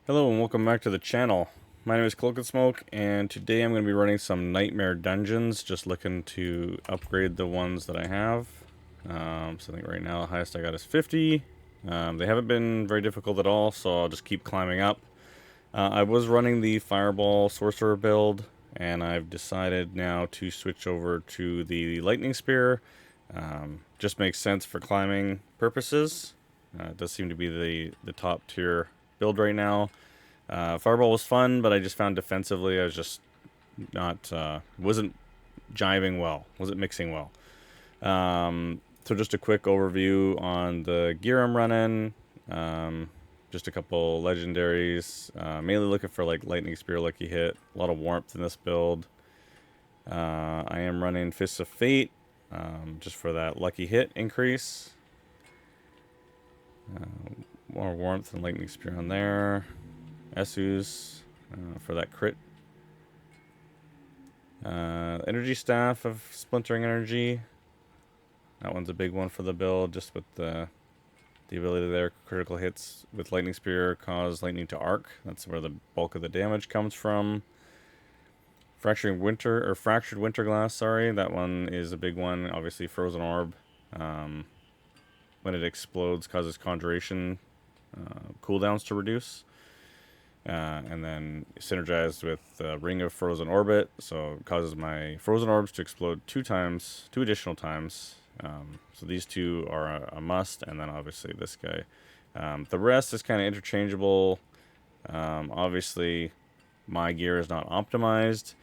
Hello and welcome back to the channel. My name is Cloak and Smoke, and today I'm going to be running some nightmare dungeons, just looking to upgrade the ones that I have. So I think right now the highest I got is 50. They haven't been very difficult at all, so I'll just keep climbing up. I was running the Fireball Sorcerer build, and I've decided now to switch over to the Lightning Spear. Just makes sense for climbing purposes. It does seem to be the top tier build right now. Fireball was fun, but I just found defensively I was just not wasn't jiving well, wasn't mixing well. So just a quick overview on the gear I'm running. Just a couple legendaries. Mainly looking for like Lightning Spear, Lucky Hit. A lot of warmth in this build. I am running Fists of Fate, just for that Lucky Hit increase. More warmth and Lightning Spear on there. Esus for that crit. Energy Staff of Splintering Energy. That one's a big one for the build, just with the ability there. Critical hits with Lightning Spear cause lightning to arc. That's where the bulk of the damage comes from. Fractured Winter Glass, sorry. That one is a big one. Obviously, Frozen Orb. When it explodes, causes Conjuration cooldowns to reduce. And then synergized with Ring of Frozen Orbit, so it causes my Frozen Orbs to explode two additional times. So these two are a must, and then obviously this guy. The rest is kind of interchangeable. Obviously, my gear is not optimized.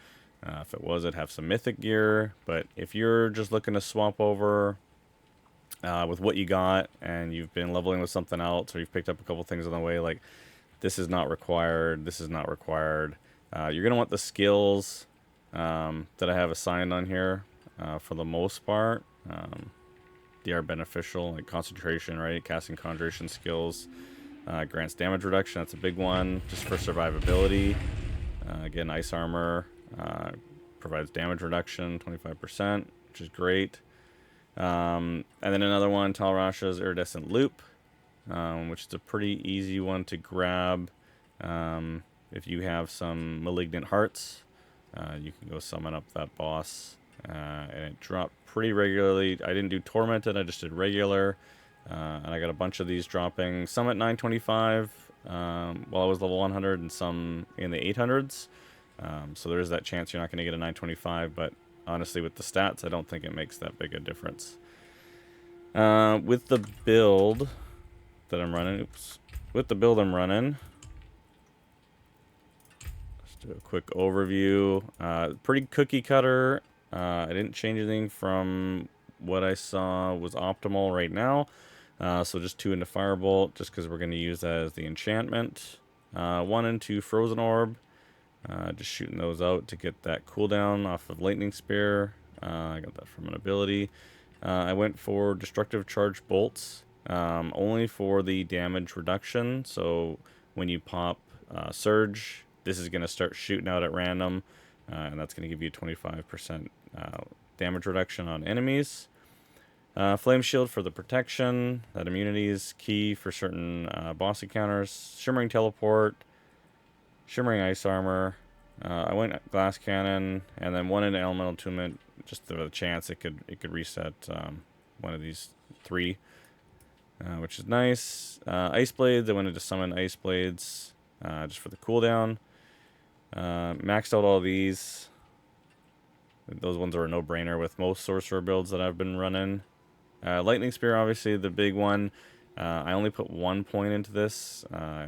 If it was, I'd have some mythic gear, but if you're just looking to swap over with what you got and you've been leveling with something else, or you've picked up a couple things on the way, like this is not required, this is not required. You're going to want the skills that I have assigned on here for the most part. They are beneficial, like concentration, right? Casting conjuration skills grants damage reduction. That's a big one, just for survivability. Again, ice armor provides damage reduction, 25%, which is great. And then another one, Talrasha's Iridescent Loop, which is a pretty easy one to grab. If you have some Malignant Hearts, you can go summon up that boss. And it dropped pretty regularly. I didn't do Tormented, I just did regular. And I got a bunch of these dropping, some at 925 while I was level 100, and some in the 800s. So there is that chance you're not going to get a 925, but honestly, with the stats, I don't think it makes that big a difference. With the build that I'm running, let's do a quick overview. Pretty cookie cutter. I didn't change anything from what I saw was optimal right now. So just 2 into Firebolt, just because we're going to use that as the enchantment. 1 into Frozen Orb. Just shooting those out to get that cooldown off of Lightning Spear. I got that from an ability. I went for Destructive Charge Bolts, only for the damage reduction. So when you pop Surge, this is going to start shooting out at random, and that's going to give you 25% damage reduction on enemies. Flame Shield for the protection. That immunity is key for certain boss encounters. Shimmering Teleport. Shimmering Ice Armor. I went Glass Cannon, and then 1 into Elemental Attunement, just the chance it could reset one of these 3, which is nice. Ice Blades, I went into Summon Ice Blades just for the cooldown. Maxed out all these. Those ones are a no-brainer with most Sorcerer builds that I've been running. Lightning Spear, obviously, the big one. I only put 1 point into this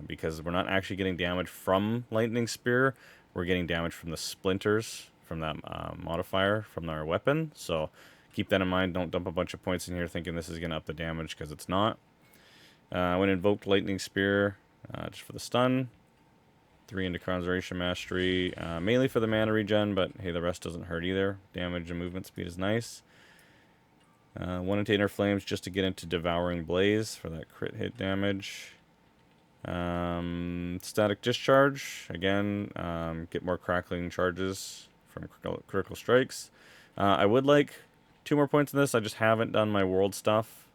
because we're not actually getting damage from Lightning Spear. We're getting damage from the splinters from that modifier from our weapon. So keep that in mind. Don't dump a bunch of points in here thinking this is going to up the damage, because it's not. I went invoked Lightning Spear just for the stun. 3 into Conjuration Mastery, mainly for the mana regen, but hey, the rest doesn't hurt either. Damage and movement speed is nice. 1 into Inner Flames just to get into Devouring Blaze for that crit hit damage. Static Discharge, again, get more crackling charges from critical strikes. I would like 2 more points in this. I just haven't done my world stuff,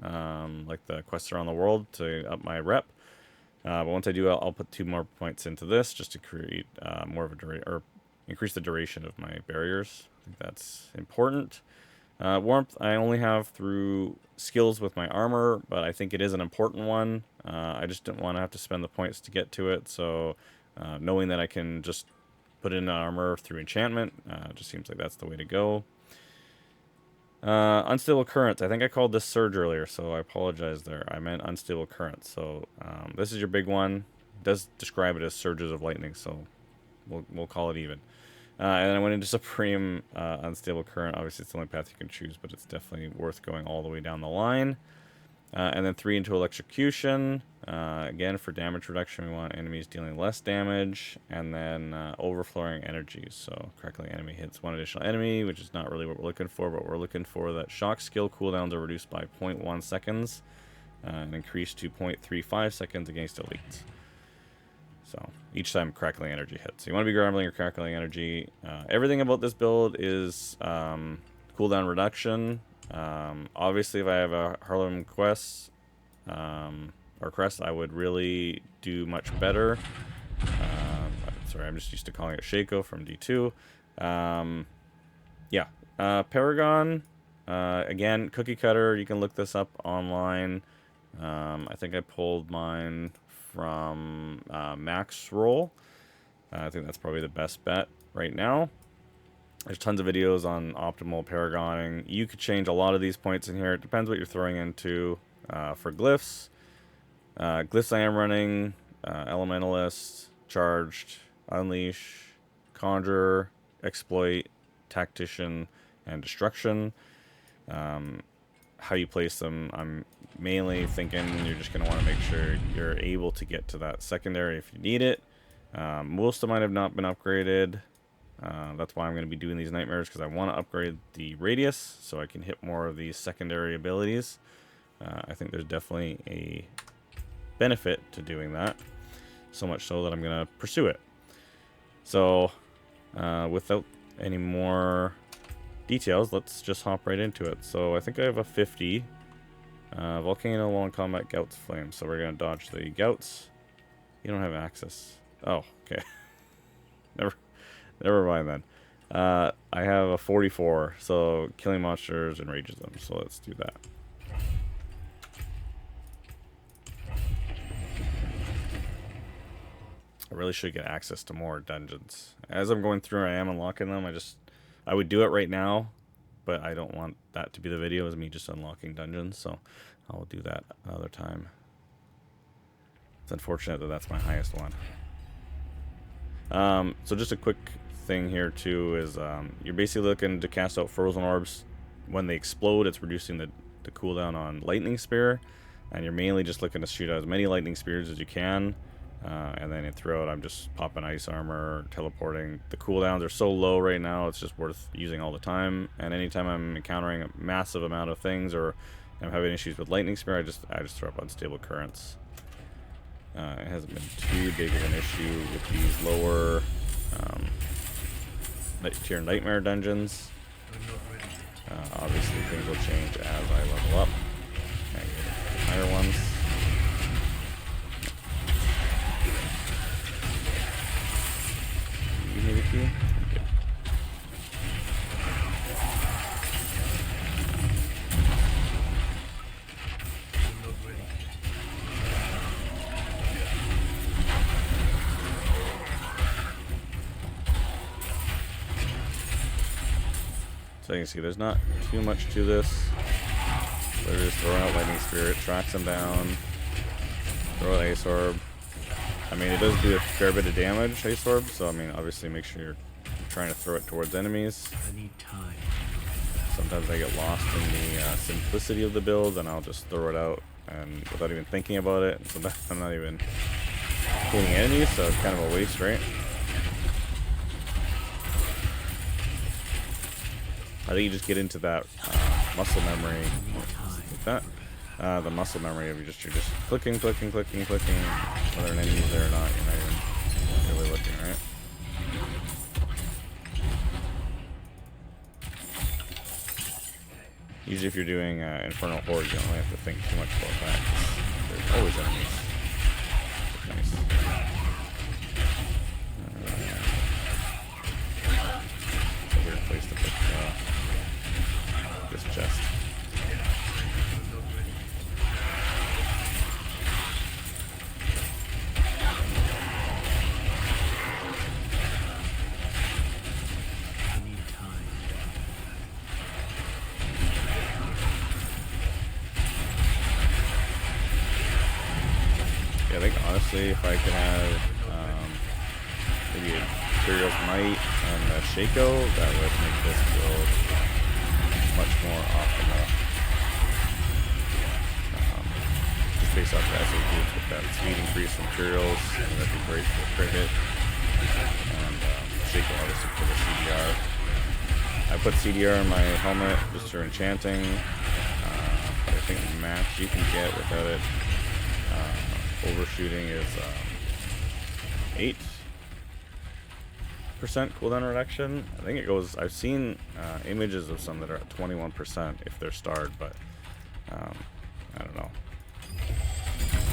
like the quests around the world, to up my rep. But once I do, I'll put 2 more points into this just to create more of a or increase the duration of my barriers. I think that's important. Warmth I only have through skills with my armor, but I think it is an important one. I just didn't want to have to spend the points to get to it, so knowing that I can just put in armor through enchantment just seems like that's the way to go. Unstable currents. I think I called this surge earlier, so I apologize there. I meant unstable currents. So this is your big one. It does describe it as surges of lightning, so we'll call it even. And then I went into Supreme Unstable Current. Obviously, it's the only path you can choose, but it's definitely worth going all the way down the line. And then 3 into Electrocution. Again, for damage reduction, we want enemies dealing less damage. And then Overflowing Energies. So, crackling enemy hits 1 additional enemy, which is not really what we're looking for, but we're looking for that shock skill cooldowns are reduced by 0.1 seconds and increased to 0.35 seconds against elites. So each time crackling energy hits. So you want to be grappling or crackling energy. Everything about this build is cooldown reduction. Obviously, if I have a Harlem quest or crest, I would really do much better. Sorry, I'm just used to calling it Shaco from D2. Yeah, Paragon. Again, cookie cutter. You can look this up online. I think I pulled mine from Max Roll. I think that's probably the best bet right now. There's tons of videos on optimal paragoning. You could change a lot of these points in here. It depends what you're throwing into. For glyphs, glyphs I am running Elementalist, Charged, Unleash, Conjurer, Exploit, Tactician, and Destruction. How you place them, I'm mainly thinking you're just going to want to make sure you're able to get to that secondary if you need it. Most of mine have not been upgraded. That's why I'm going to be doing these nightmares, because I want to upgrade the radius so I can hit more of these secondary abilities. I think there's definitely a benefit to doing that, so much so that I'm going to pursue it. So without any more details, let's just hop right into it. So I think I have a 50 Volcano Long Combat Gouts Flame, so we're going to dodge the Gouts. You don't have access. Oh, okay. Never mind then. I have a 44, so killing monsters enrages them, so let's do that. I really should get access to more dungeons. As I'm going through, I am unlocking them. I would do it right now, but I don't want that to be the video, is me just unlocking dungeons, so I'll do that another time. It's unfortunate that that's my highest one. So just a quick thing here too is you're basically looking to cast out frozen orbs. When they explode, it's reducing the cooldown on lightning spear, and you're mainly just looking to shoot out as many lightning spears as you can. And then throughout, I'm just popping ice armor, teleporting. The cooldowns are so low right now, it's just worth using all the time. And anytime I'm encountering a massive amount of things, or I'm having issues with lightning spear, I just throw up unstable currents. It hasn't been too big of an issue with these lower tier nightmare dungeons. Obviously, things will change as I level up and get higher ones. Give me the key. Okay. So you can see there's not too much to this. They're just throwing out lightning spirit, tracks them down, throw an ice orb. I mean, it does do a fair bit of damage, ice orb, so I mean, obviously make sure you're trying to throw it towards enemies. I need time. Sometimes I get lost in the simplicity of the build, and I'll just throw it out and without even thinking about it. So I'm not even hitting enemies, so it's kind of a waste, right? I think you just get into that muscle memory, like that. The muscle memory of you're just clicking, whether an enemy's there or not. You're not even really looking, right? Usually, if you're doing Infernal Horde, you don't really have to think too much about that. There's always enemies. honestly, if I could have maybe a Imperial's Might and a Shaco, that would make this build much more optimal. Just based off the SOPs with that speed increase from Imperials, that'd be great for the crit hit. And Shaco obviously for the CDR. I put CDR in my helmet just for enchanting, but I think the max you can get without it overshooting is 8% cooldown reduction. I think it goes, I've seen images of some that are at 21% if they're starred, but I don't know.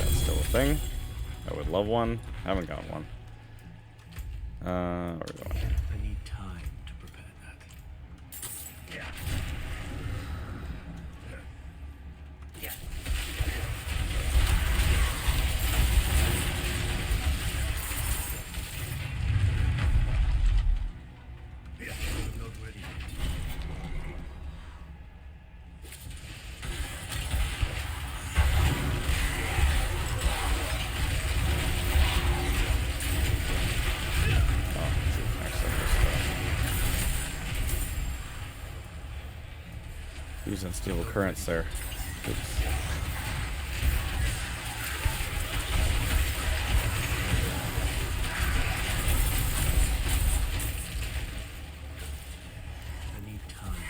That's still a thing. I would love one. Haven't got one. Where are we going? I need time to prepare that. Yeah. Yeah. I'm not ready yet. Using stable currents there. Oops. I need time.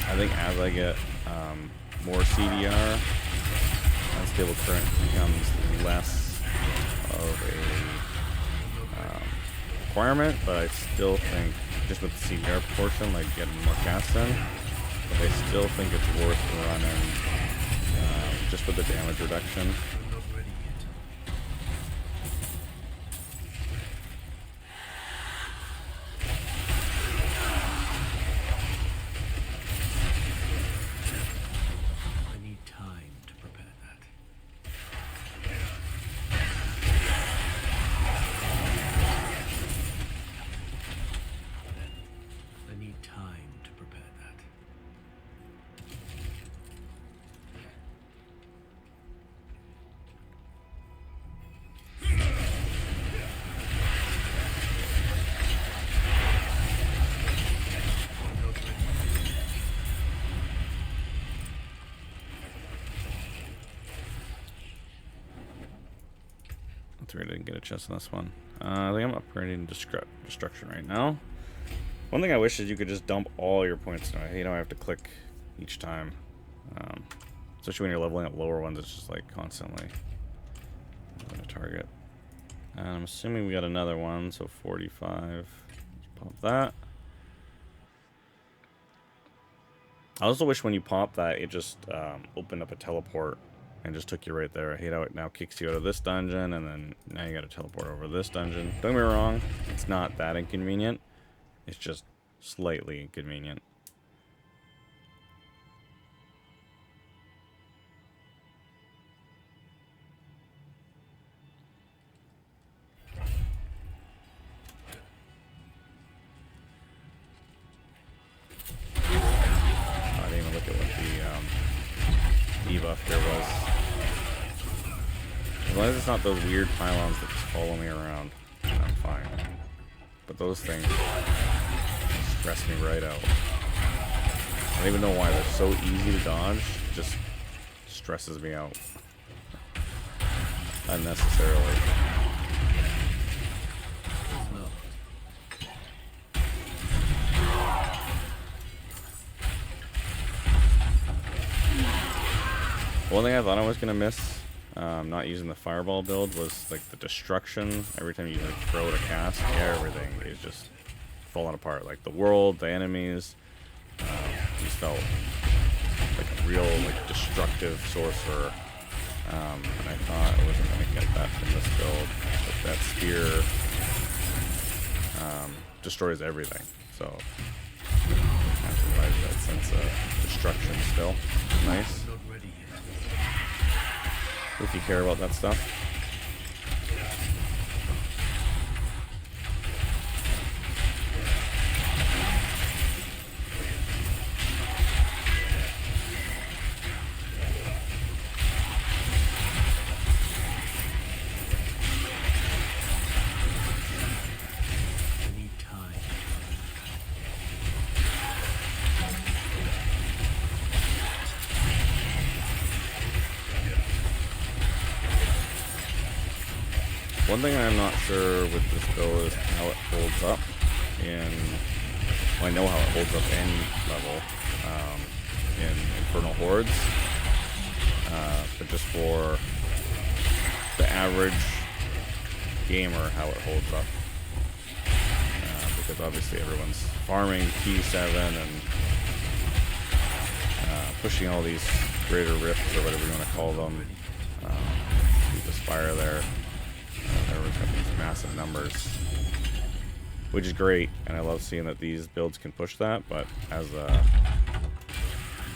I think as I get more CDR, unstable current becomes less of a requirement, but I still think just with the CDR portion, like getting more cast in, but I still think it's worth running just with the damage reduction. I'm not ready yet. I need time to prepare that. I need time to prepare that. That's weird, I didn't get a chest on this one. I think I'm upgrading destruction right now. One thing I wish is you could just dump all your points. You don't have to click each time. Especially when you're leveling up lower ones, it's just like constantly on a target. And I'm assuming we got another one, so 45. Let's pop that. I also wish when you pop that, it just opened up a teleport and just took you right there. I hate how it now kicks you out of this dungeon, and then now you gotta teleport over this dungeon. Don't get me wrong, it's not that inconvenient. It's just slightly inconvenient. I didn't even look at what the debuff here was. As long as it's not those weird pylons that just follow me around, I'm fine. But those things stress me right out. I don't even know why they're so easy to dodge. It just stresses me out unnecessarily. One thing I thought I was gonna miss, not using the fireball build, was like the destruction. Every time you like throw it a cast, everything is just falling apart. Like the world, the enemies, just felt like a real like destructive sorcerer. And I thought I wasn't gonna get that from this build, but that spear destroys everything. So that provides that sense of destruction still. Nice. If you care about that stuff. One thing I'm not sure with this build is how it holds up in... Well, I know how it holds up any level in Infernal Hordes. But just for the average gamer, how it holds up. Because obviously everyone's farming P7 and pushing all these greater rifts or whatever you want to call them. Through the spire there. Everyone's got these massive numbers, which is great, and I love seeing that these builds can push that, but as a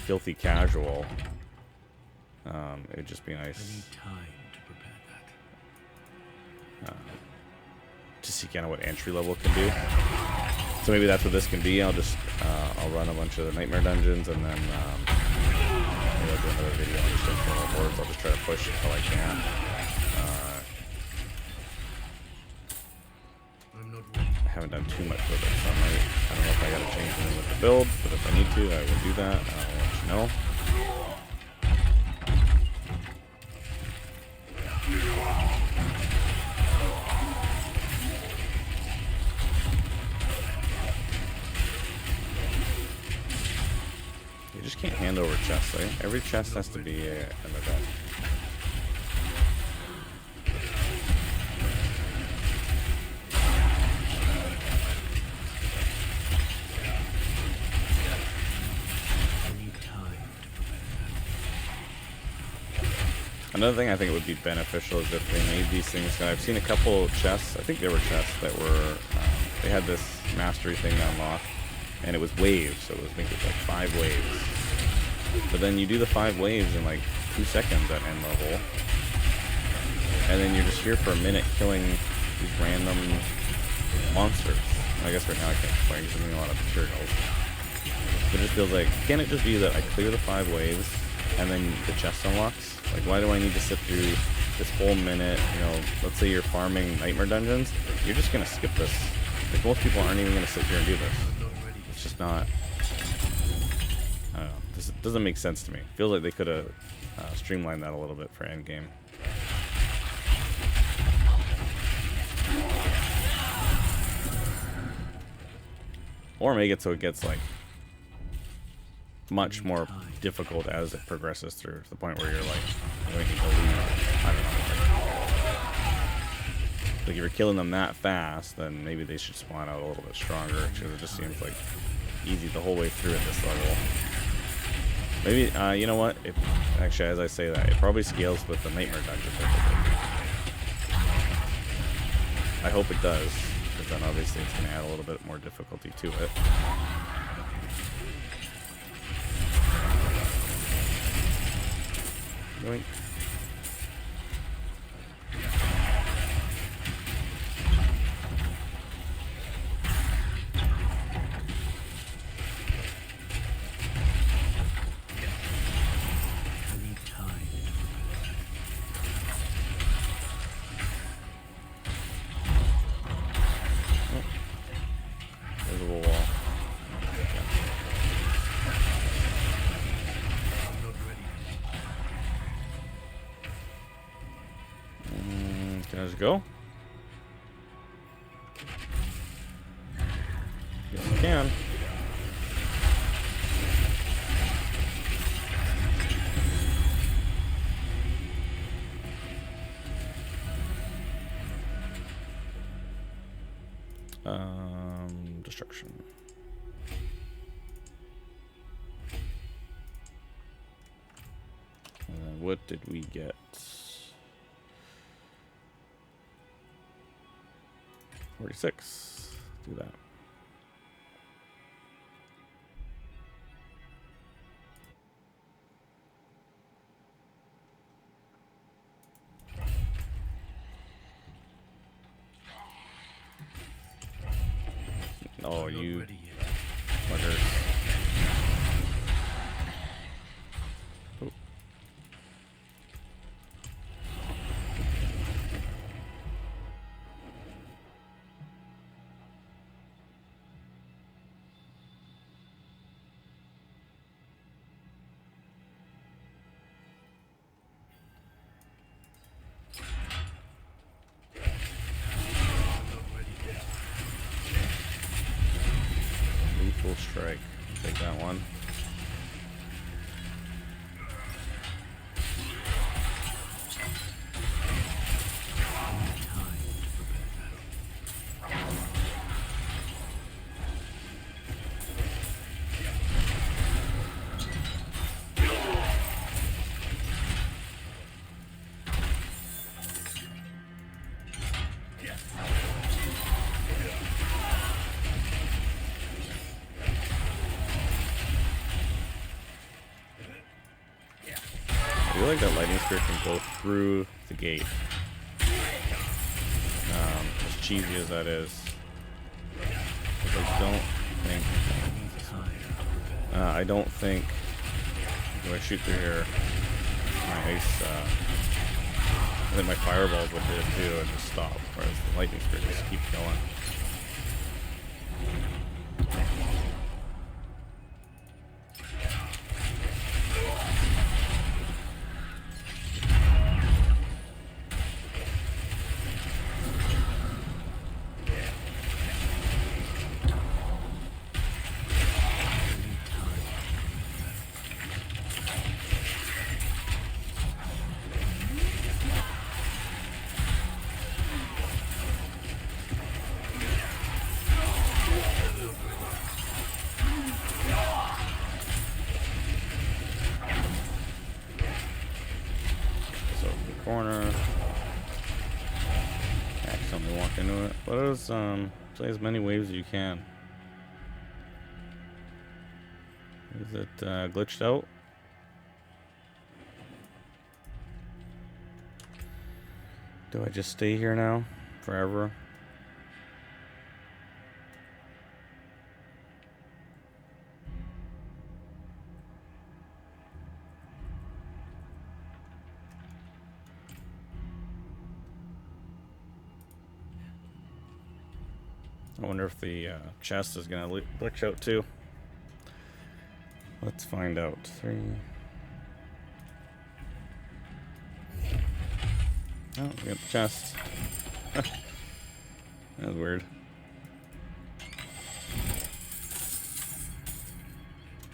filthy casual, it would just be nice I need time to prepare that. to see kind of what entry level can do. So maybe that's what this can be. I'll just I'll run a bunch of the nightmare dungeons, and then maybe I'll do another video on just Infernal Hordes. I'll just try to push it till I can. I'm not ready. I haven't done too much with it, so I don't know if I gotta change anything with the build, but if I need to, I will do that, and I'll let you know. You just can't hand over chests, right? Every chest has to be an event. Another thing I think it would be beneficial is if they made these things. I've seen a couple chests. I think they were chests that were. They had this mastery thing unlocked, and it was waves. So it was making like 5 waves. But then you do the 5 waves in like 2 seconds at end level, and then you're just here for a minute killing these random monsters. I guess right now I can't complain because I'm getting a lot of materials. But it just feels like, can it just be that I clear the 5 waves and then the chest unlocks? Like, why do I need to sit through this whole minute? You know, let's say you're farming nightmare dungeons, you're just gonna skip this. Like, most people aren't even gonna sit here and do this. It's just not. I don't know. This doesn't make sense to me. Feels like they could have streamlined that a little bit for endgame. Or make it so it gets like much more difficult as it progresses through, to the point where you're like, you need to leave. I don't know. Like if you're killing them that fast, then maybe they should spawn out a little bit stronger, because it just seems like easy the whole way through at this level. Maybe, you know what? Actually, as I say that, it probably scales with the nightmare dungeon. I hope it does, because then obviously it's going to add a little bit more difficulty to it. Yoink. Can I just go? Yes, you can. Destruction. And then what did we get? 46. Do that. Oh, you buggers. Oh. strike. Take that one. I feel like that lightning spear can go through the gate. As cheesy as that is. I don't think if I shoot through here, my ice, I think my fireballs would hit it too and just stop, whereas the lightning spear just keeps going. Corner. Accidentally walk into it. Let us play as many waves as you can. Is it glitched out? Do I just stay here now? Forever? I wonder if the chest is going to glitch out too. Let's find out. 3. Oh, we got the chest. That was weird.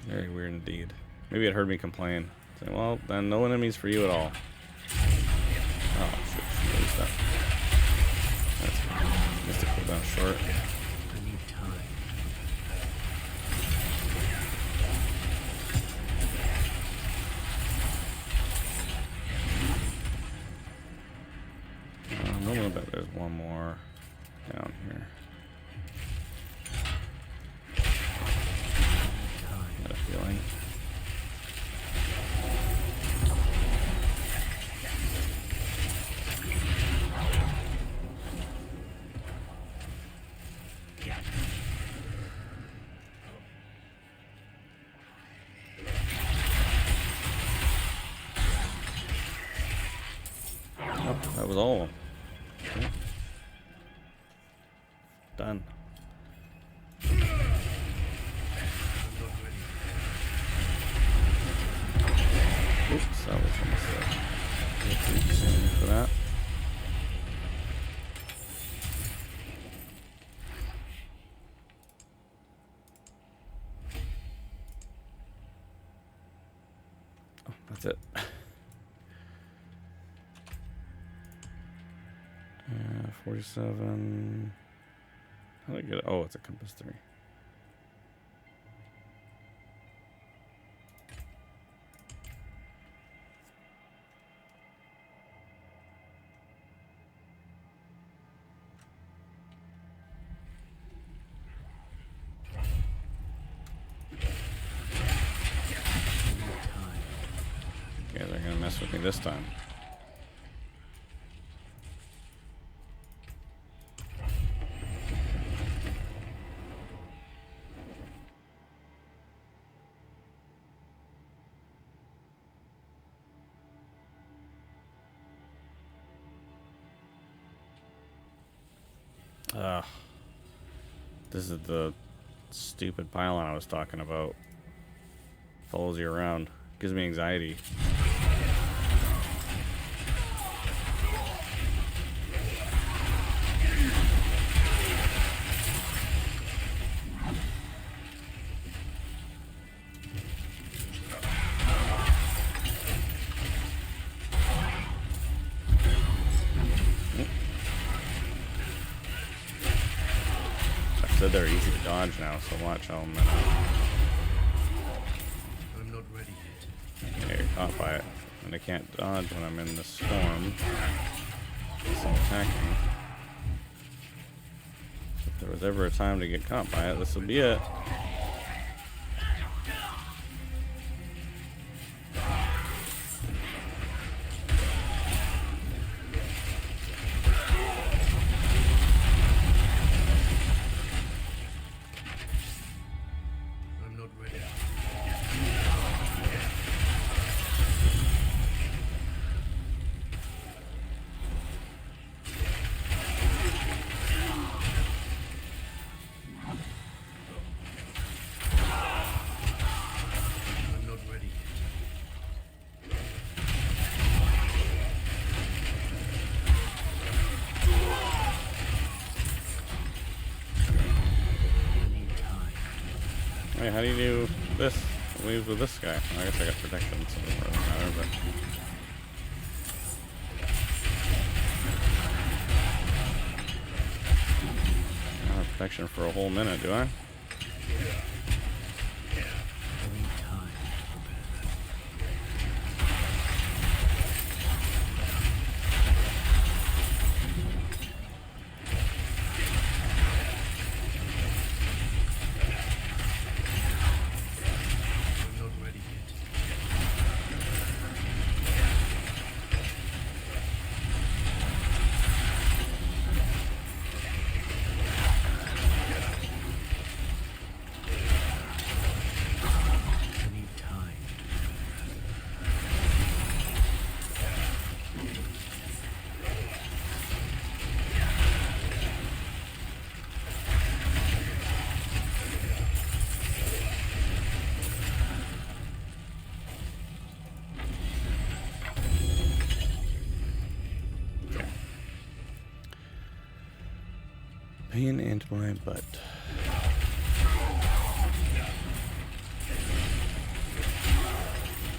Very weird indeed. Maybe it heard me complain. Say, well, then no enemies for you at all. Oh, shit. What is that? That's missed a cooldown short. I bet there's one more down here. Got a feeling. Oh, that was all. Okay. Done. Oops, that was a mistake. Let's see for that. Oh, that's it. 47. How do I get it? Oh, it's a compass 3. Okay, they're gonna mess with me this time. This is the stupid pylon I was talking about. Follows you around. Gives me anxiety. said they're easy to dodge now, so watch how I'm I'm not ready yet. get caught by it. And I can't dodge when I'm in this form. It's attacking. If there was ever a time to get caught by it, this would be it. I'm not ready. I'm not ready yet. I need time. Wait, how do you do this? It leaves with this guy. I guess I got protection, so it doesn't really matter, but. I don't have protection for a whole minute, do I? I need time to prepare that. I'm not ready yet. I need time. Pain into my butt.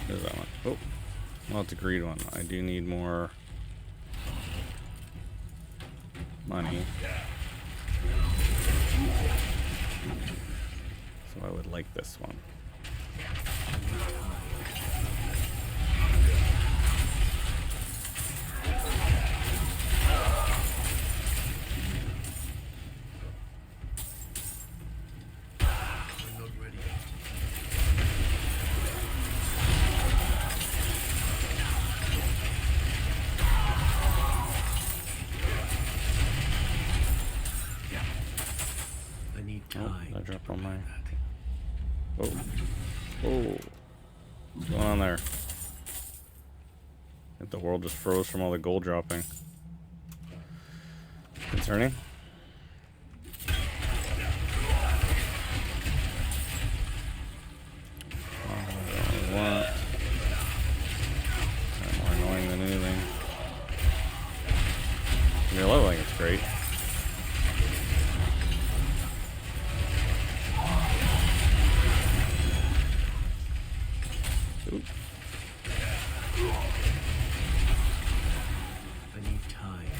There's that one. Oh, well, it's a greed one. I do need more money. So I would like this one. I'm not ready yet. I need Oh, time. I dropped on my. That. Oh. Oh. What's going on there? I think the world just froze from all the gold dropping. Concerning? Oh, I don't really want. Kind of more annoying than anything. When you're leveling, it's great. Oop. I need time.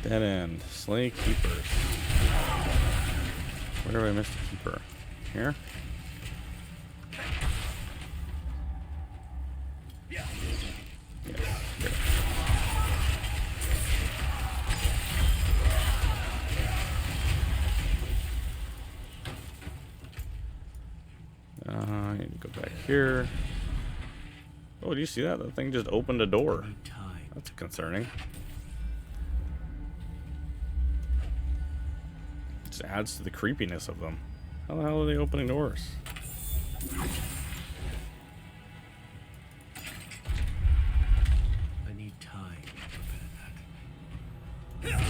Dead end. Slay keepers. Where have I missed a keeper? Here? Yes. Here. I need to go back here. Oh, do you see that? That thing just opened a door. I need time. That's concerning. Just adds to the creepiness of them. How the hell are they opening doors? I need time to prepare that.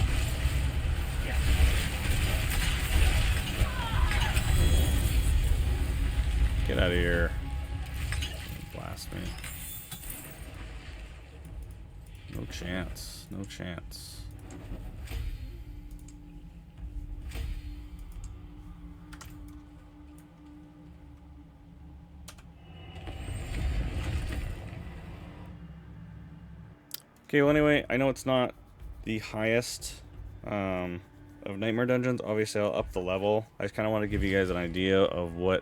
Get out of here. Blast me. No chance. No chance. Okay, well anyway, I know it's not the highest of Nightmare Dungeons. Obviously, I'll up the level. I just kind of want to give you guys an idea of what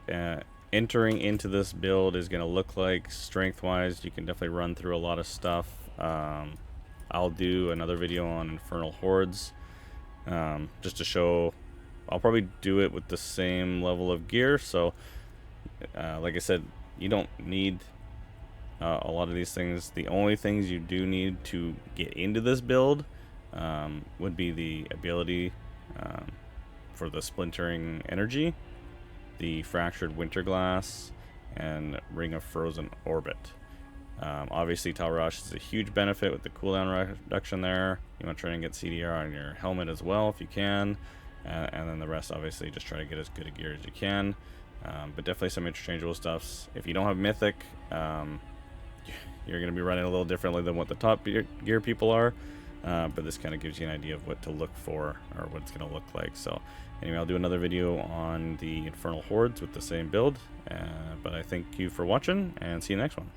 entering into this build is going to look like strength-wise. You can definitely run through a lot of stuff. I'll do another video on Infernal Hordes just to show. I'll probably do it with the same level of gear. So, like I said, you don't need a lot of these things. The only things you do need to get into this build would be the ability for the splintering energy, the fractured winterglass, and ring of frozen orbit. Obviously, Talrush is a huge benefit with the cooldown reduction there. You want to try and get CDR on your helmet as well if you can, and then the rest, obviously, just try to get as good a gear as you can. But definitely some interchangeable stuffs. If you don't have mythic, you're going to be running a little differently than what the top gear people are. But this kind of gives you an idea of what to look for, or what it's going to look like. So anyway, I'll do another video on the Infernal Hordes with the same build. But I thank you for watching, and see you next one.